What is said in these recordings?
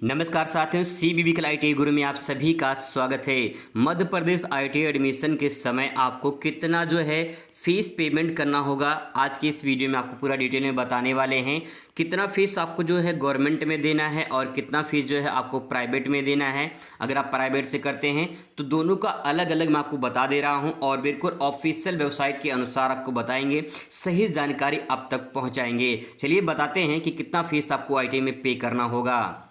नमस्कार साथियों, सीबीबी कल आईटीआई गुरु में आप सभी का स्वागत है। मध्य प्रदेश आईटीआई एडमिशन के समय आपको कितना जो है फीस पेमेंट करना होगा, आज की इस वीडियो में आपको पूरा डिटेल में बताने वाले हैं। कितना फीस आपको जो है गवर्नमेंट में देना है और कितना फीस जो है आपको प्राइवेट में देना है। अगर आप प्राइवेट से करते हैं तो दोनों का अलग अलग मैं आपको बता दे रहा हूं और बिल्कुल ऑफिशियल वेबसाइट के अनुसार आपको बताएंगे, सही जानकारी आप तक पहुँचाएंगे। चलिए बताते हैं कि कितना फीस आपको आईटीआई में पे करना होगा।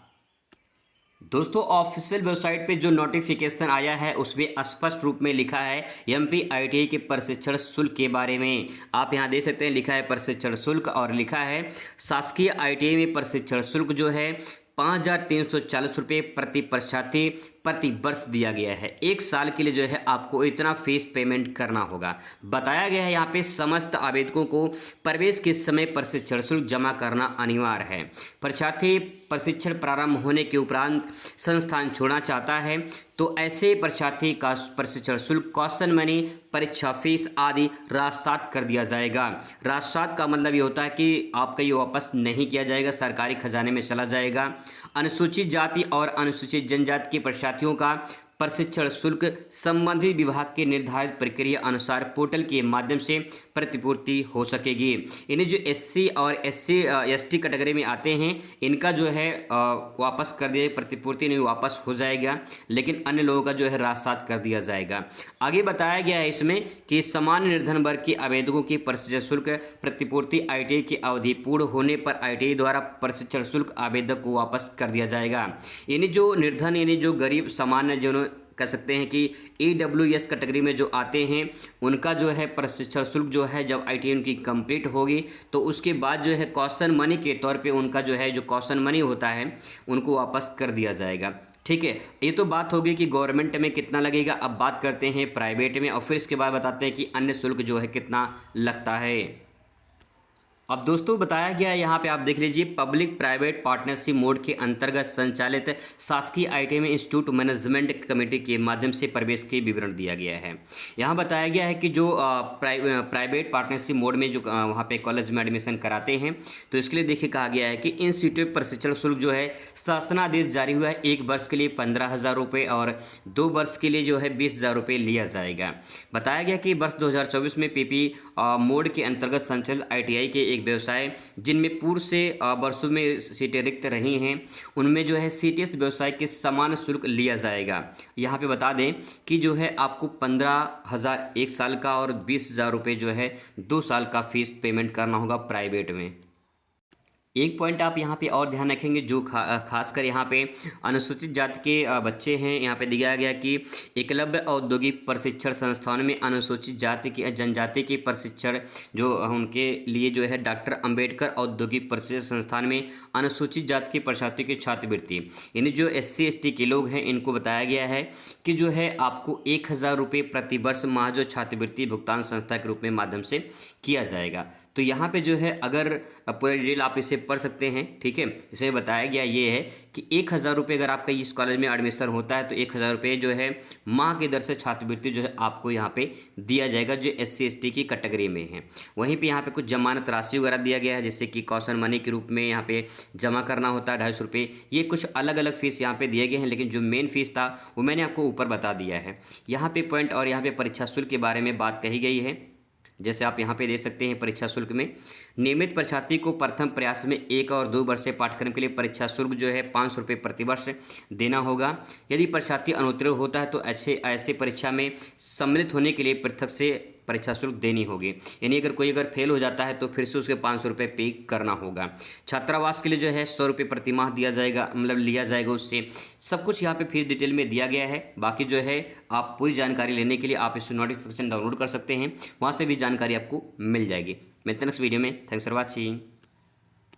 दोस्तों, ऑफिशियल वेबसाइट पे जो नोटिफिकेशन आया है उसमें स्पष्ट रूप में लिखा है एमपी आईटीआई के प्रशिक्षण शुल्क के बारे में। आप यहां देख सकते हैं, लिखा है प्रशिक्षण शुल्क और लिखा है शासकीय आईटीआई में प्रशिक्षण शुल्क जो है 5,340 रुपये प्रति परीक्षार्थी प्रति वर्ष दिया गया है। एक साल के लिए जो है आपको इतना फीस पेमेंट करना होगा। बताया गया है यहाँ पे समस्त आवेदकों को प्रवेश के समय प्रशिक्षण शुल्क जमा करना अनिवार्य है। परीक्षार्थी प्रशिक्षण प्रारंभ होने के उपरांत संस्थान छोड़ना चाहता है तो ऐसे परीक्षार्थी का प्रशिक्षण शुल्क, कॉशन मनी, परीक्षा फीस आदि राजसात कर दिया जाएगा। राजसात का मतलब ये होता है कि आपका ये वापस नहीं किया जाएगा, सरकारी खजाने में चला जाएगा। अनुसूचित जाति और अनुसूचित जनजाति के परीक्षार्थियों का प्रशिक्षण शुल्क संबंधित विभाग के निर्धारित प्रक्रिया अनुसार पोर्टल के माध्यम से प्रतिपूर्ति हो सकेगी। इन्हें जो एससी और एसटी कैटेगरी में आते हैं इनका जो है वापस कर दिया, प्रतिपूर्ति नहीं वापस हो जाएगा, लेकिन अन्य लोगों का जो है राजसात कर दिया जाएगा। आगे बताया गया है इसमें कि सामान्य निर्धन वर्ग के आवेदकों की प्रशिक्षण शुल्क प्रतिपूर्ति आईटीआई की अवधि पूर्ण होने पर आईटीआई द्वारा प्रशिक्षण शुल्क आवेदक को वापस कर दिया जाएगा। यानी जो निर्धन, यानी जो गरीब सामान्य जो कह सकते हैं कि EWS कैटेगरी में जो आते हैं उनका जो है प्रशिक्षण शुल्क जो है जब आईटीआई उनकी कंप्लीट होगी तो उसके बाद जो है कॉशन मनी के तौर पे उनका जो है जो कॉशन मनी होता है उनको वापस कर दिया जाएगा। ठीक है, ये तो बात होगी कि गवर्नमेंट में कितना लगेगा। अब बात करते हैं प्राइवेट में और फिर इसके बाद बताते हैं कि अन्य शुल्क जो है कितना लगता है। अब दोस्तों बताया गया है यहाँ पे आप देख लीजिए, पब्लिक प्राइवेट पार्टनरशिप मोड के अंतर्गत संचालित शासकीय आईटीआई में इंस्टीट्यूट मैनेजमेंट कमेटी के माध्यम से प्रवेश के विवरण दिया गया है। यहाँ बताया गया है कि जो प्राइवेट पार्टनरशिप मोड में जो वहाँ पे कॉलेज में एडमिशन कराते हैं तो इसके लिए देखिए कहा गया है कि इंस्टीट्यूट प्रशिक्षण शुल्क जो है शासनादेश जारी हुआ है, 1 वर्ष के लिए 15,000 रुपये और 2 वर्ष के लिए जो है 20,000 रुपये लिया जाएगा। बताया गया कि वर्ष 2024 में पीपी मोड के अंतर्गत संचालित आईटीआई के एक व्यवसाय जिनमें पूर्व से वर्षों में सीटें रिक्त रही हैं उनमें जो है सीटीएस व्यवसाय के समान शुल्क लिया जाएगा। यहाँ पे बता दें कि जो है आपको 15,000 1 साल का और 20,000 रुपये जो है 2 साल का फीस पेमेंट करना होगा प्राइवेट में। एक पॉइंट आप यहाँ पे और ध्यान रखेंगे, जो खासकर यहाँ पे अनुसूचित जाति के बच्चे हैं, यहाँ पे दिखाया गया कि एकलव्य औद्योगिक प्रशिक्षण संस्थान में अनुसूचित जाति की जनजाति के प्रशिक्षण जो उनके लिए जो है डॉक्टर अंबेडकर औद्योगिक प्रशिक्षण संस्थान में अनुसूचित जाति के परीक्षार्थियों की छात्रवृत्ति, यानी जो SC ST के लोग हैं इनको बताया गया है कि जो है आपको 1,000 रुपये प्रति वर्ष माह जो छात्रवृत्ति भुगतान संस्था के रूप में माध्यम से किया जाएगा। तो यहाँ पे जो है अगर पूरा डिटेल आप इसे पढ़ सकते हैं, ठीक है। इसमें बताया गया ये है कि 1,000 रुपये अगर आपका इस कॉलेज में एडमिशन होता है तो 1,000 रुपये जो है माह की दर से छात्रवृत्ति जो है आपको यहाँ पे दिया जाएगा जो SC ST की कैटेगरी में है। वहीं पे यहाँ पे कुछ जमानत राशि वगैरह दिया गया है, जैसे कि कॉशन मनी के रूप में यहाँ पे जमा करना होता है 250 रुपये। ये कुछ अलग अलग फीस यहाँ पे दिए गए हैं, लेकिन जो मेन फीस था वो मैंने आपको ऊपर बता दिया है। यहाँ पे पॉइंट और यहाँ पे परीक्षा शुल्क के बारे में बात कही गई है। जैसे आप यहाँ पे देख सकते हैं, परीक्षा शुल्क में नियमित परीक्षार्थी को प्रथम प्रयास में 1 और 2 वर्षीय पाठ्यक्रम के लिए परीक्षा शुल्क जो है 500 रुपये प्रति वर्ष देना होगा। यदि परीक्षार्थी अनुत्तीर्ण होता है तो ऐसे परीक्षा में सम्मिलित होने के लिए पृथक से परीक्षा शुल्क देनी होगी। यानी अगर फेल हो जाता है तो फिर से उसके 500 रुपये पे करना होगा। छात्रावास के लिए जो है 100 रुपये प्रति माह दिया जाएगा, मतलब लिया जाएगा उससे। सब कुछ यहाँ पे फीस डिटेल में दिया गया है। बाकी जो है आप पूरी जानकारी लेने के लिए आप इस नोटिफिकेशन डाउनलोड कर सकते हैं, वहाँ से भी जानकारी आपको मिल जाएगी। मिलते हैं नेक्स्ट वीडियो में। Thanks for watching.